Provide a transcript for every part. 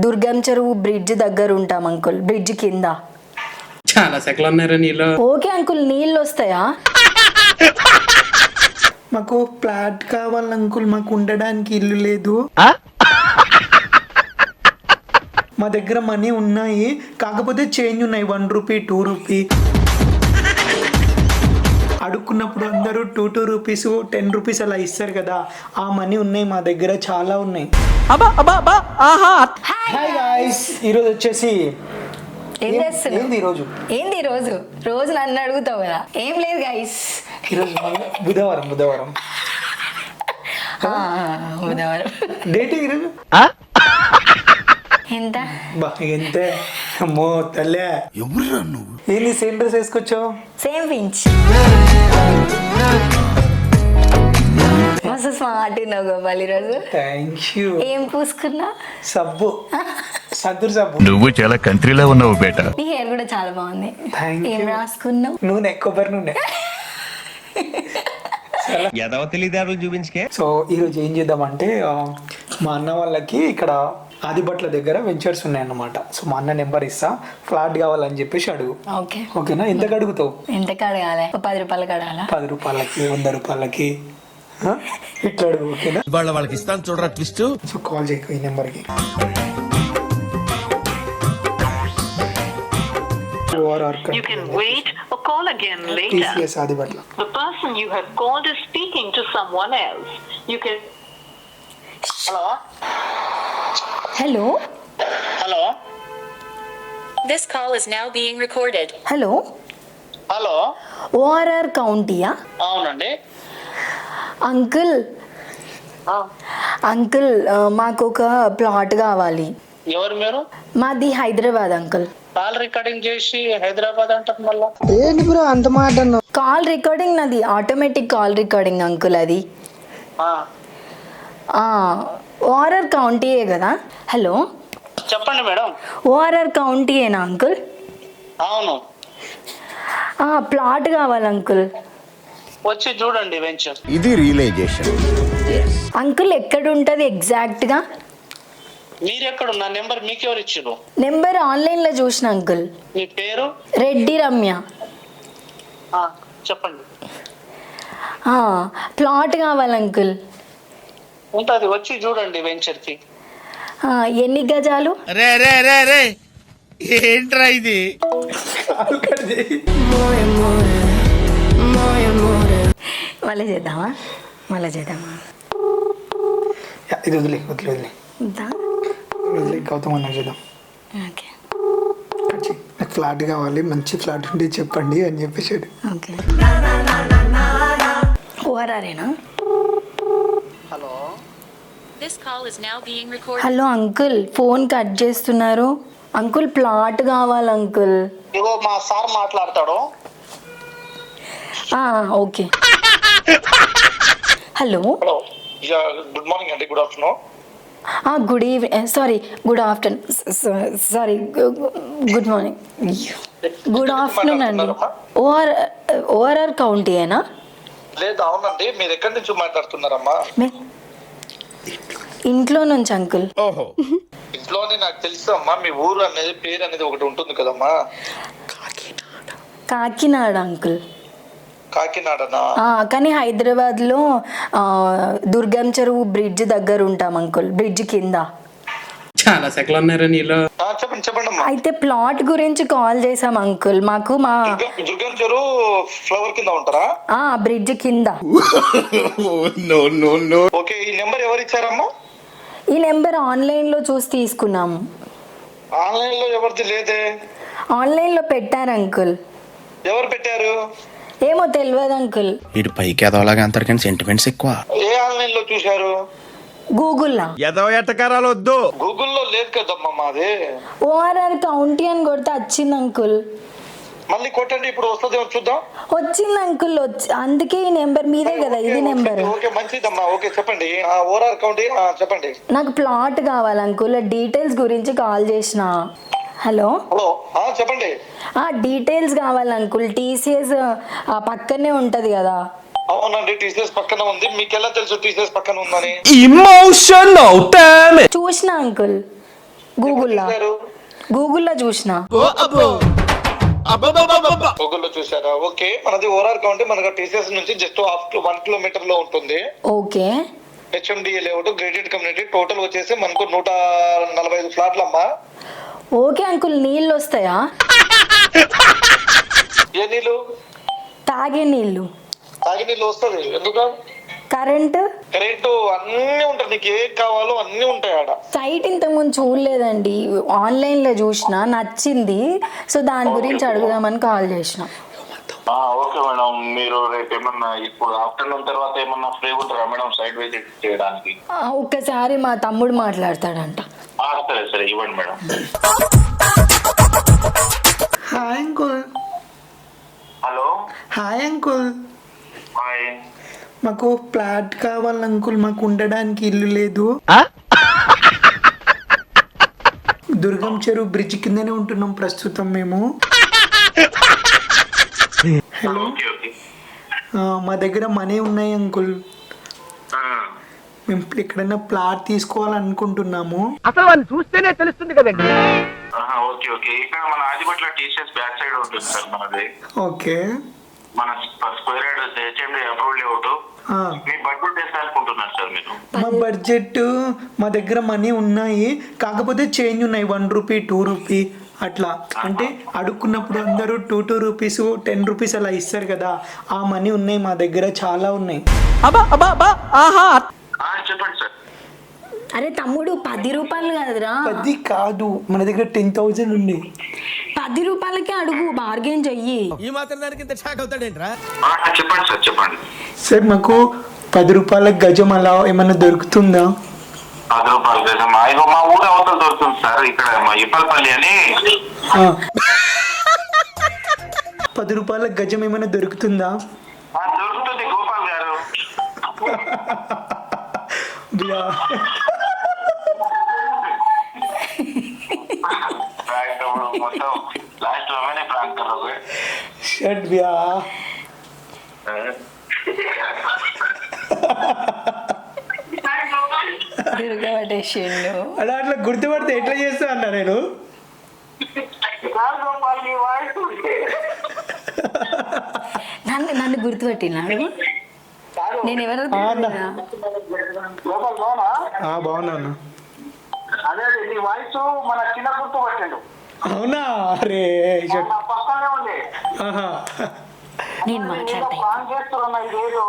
దుర్గం చెరువు బ్రిడ్జ్ దగ్గర ఉంటాం అంకుల్, బ్రిడ్జ్ కింద. చాలా సెకలు ఉన్నారా నీళ్ళు? ఓకే అంకుల్, నీళ్ళు వస్తాయా? మాకు ఫ్లాట్ కావాలి అంకుల్, మాకు ఉండడానికి ఇల్లు లేదు. మా దగ్గర మనీ ఉన్నాయి, కాకపోతే చేంజ్ ఉన్నాయి, 1 రూపీ 2 రూపీ. అడుక్కున్నప్పుడు అందరూ 2 రూపీస్ 10 రూపీస్ అలా ఇస్తారు కదా, ఆ మనీ ఉన్నాయి మా దగ్గర, చాలా ఉన్నాయి. హాయ్ గాయ్స్, ఈరోజు వచ్చేసి ఏం చేస్తున్నావు? ఏంది ఈరోజు రోజు నన్ను అడుగుతావు కదా. ఏం లేదు గైస్, ఈరోజు బుధవారం బుధవారం డేట్ ఈరోజు ఎంత ఎంతే. అమ్మో తల్లే, ఎవరు నువ్వు? ఏంది సేమ్ డ్రెస్ వేసుకొచ్చావు? Same pinch. మస్తు స్మార్ట్ ఉన్నావు గోపాల్ ఈరోజు. Thank you. ఏం పూసుకున్నా? సబ్బు, సద్దురు సబ్బు. నువ్వు చాలా కంట్రీలో ఉన్నావు బేట. నీ హెయిర్ కూడా చాలా బాగుంది. ఏం రాసుకున్నావు? నూనె, కొబ్బరి నూనె. చూపించుకే. సో ఈరోజు ఏం చేద్దామంటే, మా అన్న వాళ్ళకి ఇక్కడ ఆదిబట్ల దగ్గర వెంచర్స్ ఉన్నాయన్నమాట. సో మా అన్న నెంబర్ ఇస్తా, ఫ్లాట్ కావాలని చెప్పేసి అడుగు. ఓకేనా? ఎంతకు అడుగుతావు? ఎంతకు అడగాలి? 10 రూపాయలకి అడగాల? 10 రూపాయలకి, 100 రూపాయలకి, ఇట్లా అడుగు. ఓకేనా? వాళ్ళకి ఇస్తాను చూడరా ట్విస్ట్. సో కాల్ చేయకు ఈ నెంబర్కి. You can wait or call again later. TCS Adibatla. The person you have called is speaking to someone else. You can. Hello. Hello. This call is now being recorded. Hello. ORR కౌంటీయా? అవునండి. Uncle మాకు ఒక plot కావాలి. ఎవరు మీరు? మాది Hyderabad uncle. Call recording చేసి హైదరాబాద్ అంటారు మళ్ళా. ఏంటి బ్రో అంత మాట? కాల్ రికార్డింగ్ నాది ఆటోమేటిక్ కాల్ రికార్డింగ్ అంకుల్. అది ఓఆర్ఆర్ కౌంటీయే కదా? హలో చెప్పండి మేడం. ఓఆర్ఆర్ కౌంటీయేనా అంకుల్? అవును. ప్లాట్ కావాలి అంకుల్. వచ్చి చూడండి వెంచర్. ఇది రియలైజేషన్. అంకుల్ ఎక్కడ ఉంటుంది ఎగ్జాక్ట్గా? మీరు ఎక్కడ? నా నెంబర్ మీకు ఎవరు ఇచ్చారు? నెంబర్ ఆన్లైన్లో చూసిన అంకుల్. మీ పేరు? రెడ్డి రమ్య. చెప్పండి. ప్లాట్ కావాలి అంకుల్. ఉంటుంది, వచ్చి చూడండి వెంచర్కి. ఎన్ని గజాలు? ఏంట్రా ఇది? మళ్ళీ చేద్దామా? ఇది వదిలే గౌతమ్ అన్న చేద్దాం. ఓకే, నాకు ఫ్లాట్ కావాలి, మంచి ఫ్లాట్ ఉంటే చెప్పండి అని చెప్పేసాడు. ఓకే. ఓఆర్ఆరేనా? This call is now being recorded. హలో అంకుల్, ఫోన్ కట్ చేస్తున్నారు. అంకుల్ ప్లాట్ కావాలి అంకుల్. ఇగో మా సార్ మాట్లాడతాడు. ఓకే. హలో. గుడ్ మార్నింగ్ అండి. Good afternoon. Good evening. Good afternoon. Good morning. Good afternoon అండి. ఓఆర్ఆర్ కౌంటీయేనా? లేదు, అవునండి. మీరు ఎక్కడి నుంచి మాట్లాడుతున్నారమ్మా? ఇంట్లో నుంచి అంకుల్. ఇంట్లోనే నాకు తెలుసు అమ్మా. మీ ఊరు అనేది పేరు అనేది ఒకటి ఉంటుంది కదమ్మా. కాకినాడ అంకుల్. కాకినాడనా? కానీ హైదరాబాద్ లో దుర్గం చెరువు బ్రిడ్జ్ దగ్గర ఉంటాం అంకుల్, బ్రిడ్జ్ కింద. చాలా సెకలు ఉన్నారా నీళ్ళు? చెప్పండి అమ్మా. అయితే ప్లాట్ గురించి కాల్ చేసాం అంకుల్. మాకు మా దుర్గం చెరువు ఫ్లవర్ కింద ఉంటారా? బ్రిడ్జ్ కింద. ఓకే. ఈ నెంబర్ ఎవరు ఇచ్చారమ్మా? ఈ నెంబర్ ఆన్లైన్ లో చూసి తీసుకున్నాము. ఆన్లైన్ లో ఎవరిది లేదే. ఆన్లైన్ లో పెట్టారు అంకుల్. ఎవరు పెట్టారు? ఏమో తెలియదు అంకుల్. ఇటు పైకి ఎదవలాగా అంటారు కానీ సెంటిమెంట్స్ ఎక్కువ. ఏ ఆన్లైన్ లో చూశారు? గూగుల్లా. ఎదవ ఎట్టకారాలు వద్దు. గూగుల్లో లేదు కదమ్మా మాది. ఓఆర్ఆర్ కౌంటీ అని కొడితే వచ్చింది అంకుల్. మళ్ళీ కొట్టండి, ఇప్పుడు వస్తుందేమో చూద్దాం. వచ్చింది అంకుల్. అందుకే ఈ నెంబర్ మీదే కదా, ఇది నెంబర్. ఓకే, మంచిదమ్మా. ఓకే, చెప్పండి. ఓఆర్ఆర్ కౌంటీ చెప్పండి. నాకు ప్లాట్ కావాలి అంకుల్. డీటెయిల్స్ గురించి కాల్ చేసిన. హలో చెప్పండి. డీటెయిల్స్ కావాలి అంకుల్. టీసీఎస్ పక్కనే ఉంటది కదా? అవునండి, టీసీఎస్ పక్కన ఉంది. మీకు ఎలా తెలుసు టీసీఎస్ పక్కన ఉందని? చూసిన అంకుల్, గూగుల్లో గూగుల్లో చూసిన. గూగుల్లో చూసారా? ఓకే, మనది ఓఆర్ఆర్ కౌంటీ మనకు టీసీఎస్ నుంచి జస్ట్ 1 కిలోమీటర్ లో ఉంటుంది. Okay. HMDA layout grated community. Total వచ్చేసి మనకు 145 ఫ్లాట్లు అమ్మా. ఓకే అంకుల్, నీళ్ళు వస్తాయా? ఏ నీళ్ళు? తాగే నీళ్ళు. తాగే నీళ్ళు వస్తుంది. ఎందుకు? కరెంటు అన్ని ఉంటాయి, నీకు ఏం కావాలో అన్ని ఉంటాయి ఆడ. సైట్ ఇంతకుముందు చూడలేదండి, ఆన్లైన్లో చూసిన, నచ్చింది. సో దాని గురించి అడుగుదామని కాల్ చేసిన. ఓకే మేడం, మీరు రేపు ఏమన్నా ఇప్పుడు ఆఫ్టర్నూన్ తర్వాత ఏమన్నా ఫ్రీ ఉంటారా మేడం సైట్ విజిట్ చేయడానికి? ఒక్కసారి మా తమ్ముడు మాట్లాడతాడంట. సరే ఇవ్వండి madam. Hi uncle. Hello. Hi uncle. Hi. మాకు ఫ్లాట్ కావాలి అంకుల్, మాకు ఉండడానికి ఇల్లు లేదు. దుర్గం చెరువు బ్రిడ్జ్ కిందనే ఉంటున్నాం ప్రస్తుతం మేము. హలో, మా దగ్గర మనీ ఉన్నాయి అంకుల్, మేము ఎక్కడైనా ప్లాట్ తీసుకోవాలనుకుంటున్నాము. అసలు వాళ్ళు చూస్తేనే తెలుస్తుంది కదండి. ఓకే, ఇక్కడ మన ఆదిబట్ల టీసీఎస్ బ్యాక్ సైడ్ ఉంటుంది సార్ మనది. ఓకే. మన square yard HMD approve layout. మీ బడ్జెట్ ఎంత అనుకుంటున్నారు సార్ మీరు? మా బడ్జెట్, మా దగ్గర మనీ ఉన్నాయి, కాకపోతే చేంజ్ ఉన్నాయి 1 రూపీ 2 రూపీ అట్లా. అంటే అడుక్కున్నప్పుడు అందరూ 2 రూపీస్ 10 రూపీస్ అలా ఇస్తారు కదా, ఆ మనీ ఉన్నాయి మా దగ్గర, చాలా ఉన్నాయి. చెప్పండి సార్. అరే తమ్ముడు, 10 రూపాయలు కాదురా. 10 కాదు, మన దగ్గర 10,000 ఉంది. 10 రూపాయలకే అడుగు, బార్గెన్ చెయ్యి. ఈ మాత్రం దానికి ఇంత షాక్ అవుతాడేంట్రా? చెప్పండి సార్, చెప్పండి సార్. మాకు 10 రూపాయల గజం అలా ఏమన్నా దొరుకుతుందా? 10 రూపాయల గజం మా ఊరు అవతల దొరుకుతుంది సార్, ఇక్కడ మా ఇప్పల్పల్లి అని. 10 రూపాయల గజం ఏమైనా దొరుకుతుందా? దొరుకుతుంది గోపాల్ గారు. మొత్తం లాస్ట్ లోనే ప్రాంక్ కరోगे షట్ బియా. తిరగబడేసిండు. అలా అట్లా గుర్తుపడితే ఎట్లా చేస్తా అన్నా నేను. నన్ను గుర్తుపట్టినాడు. నేను ఎవరో బాగున్నా అన్న. అదే నీ వాయిస్ మన చిన్న గుర్తు పట్టిండు. అవునా? అరే పక్కనే ఉంది. నేను మాట్లాడతా. ప్రాంక్ చేస్తున్నా ఇదేదో.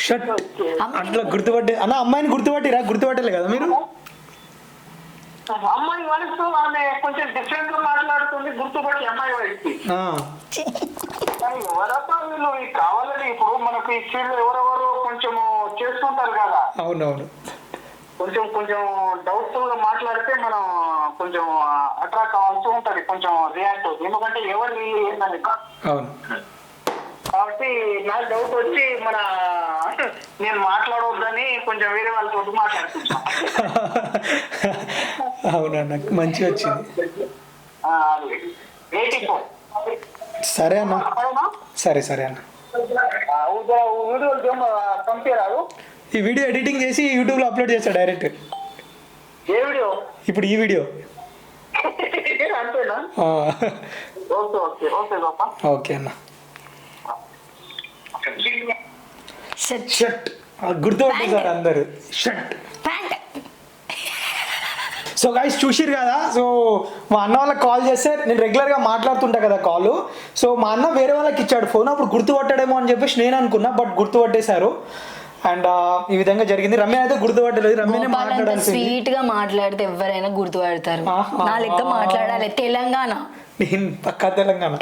షట్. అట్లా గుర్తుపట్టే అన్న, అమ్మాయిని గుర్తుపట్టిరా? గుర్తుపట్టలే కదా మీరు? అమ్మాయి వయసు ఆమె కొంచెం డిఫరెంట్ గా మాట్లాడుతుంది, గుర్తుపట్టి అమ్మాయి వయసు. ఎవరో వీళ్ళు కావాలని ఇప్పుడు మనకు ఈ ఫీల్డ్ ఎవరెవరు కొంచెం చేస్తుంటారు కదా. అవునవును. కొంచెం డౌట్ఫుల్ గా మాట్లాడితే మనం కొంచెం అట్రాక్ట్ కావాల్సి ఉంటది, కొంచెం రియాక్ట్ అవుతుంది. ఎందుకంటే ఎవరు వీళ్ళు ఏందని. అవును. కాబట్టి నాకు డౌట్ వచ్చి నేను మాట్లాడవద్దని కొంచెం వేరే వాళ్ళతో మాట్లాడుతున్నా. అవునన్న, మంచిగా వచ్చింది. సరే అన్న. సరే అన్న. పంపిరాదు. ఈ వీడియో ఎడిటింగ్ చేసి యూట్యూబ్ లో అప్లోడ్ చేస్తా డైరెక్ట్. ఏ వీడియో? ఇప్పుడు ఈ వీడియో. అంతేనా? ఓకే అన్న. షట్. షట్ గుర్తుపట్టేశారు అందరు. షట్. సో గైస్ చూసిరు కదా. సో మా అన్న వాళ్ళకి కాల్ చేస్తే నేను రెగ్యులర్గా మాట్లాడుతుంటా కదా కాల్. సో మా అన్న వేరే వాళ్ళకి ఇచ్చాడు ఫోన్, అప్పుడు గుర్తుపట్టాడేమో అని చెప్పేసి నేను అనుకున్నా, బట్ గుర్తుపట్టేశారు. అండ్ ఈ విధంగా జరిగింది. రమ్య అయితే గుర్తుపట్టలేదు, రమ్యనే మాట్లాడాల్సింది. స్వీట్ గా మాట్లాడితే ఎవరైనా గుర్తుపడతారు. నా లెక్క మాట్లాడాలి. తెలంగాణ, నేను పక్కా తెలంగాణ.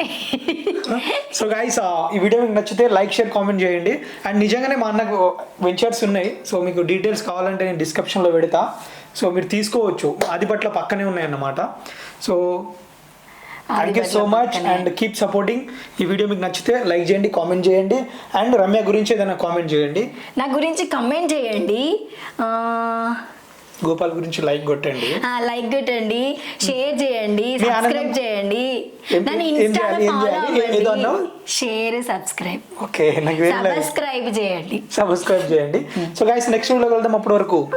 సో గైస్ ఈ వీడియో మీకు నచ్చితే లైక్, షేర్, కామెంట్ చేయండి. అండ్ నిజంగానే మా అన్నకు వెంచర్స్ ఉన్నాయి. సో మీకు డీటెయిల్స్ కావాలంటే నేను డిస్క్రిప్షన్లో పెడతా. సో మీరు తీసుకోవచ్చు, ఆదిబట్ల పక్కనే ఉన్నాయి అన్నమాట. So thank you so much and keep supporting. ఈ వీడియో మీకు నచ్చితే లైక్ చేయండి, కామెంట్ చేయండి. అండ్ రమ్య గురించి ఏదైనా కామెంట్ చేయండి. నా గురించి కమెంట్ చేయండి. గోపాల్ గురించి లైక్ కొట్టండి. లైక్ కొట్టండి, షేర్ చేయండి, మీ సబ్స్క్రైబ్ ఆనందం- చేయండి, ఏం నన్ను చేయాలి? ఇన్స్టాలో ఏం ఫాలో చేయాలి? ఏదో అన్నావు? అవ్వండి, షేర్ సబ్స్క్రైబ్ ఓకే నాకు వేరే సబ్స్క్రైబ్ చేయండి. సబ్స్క్రైబ్ చేయండి. సో గైస్ నెక్స్ట్ వీడియోలో కలుద్దాం. అప్పటి వరకు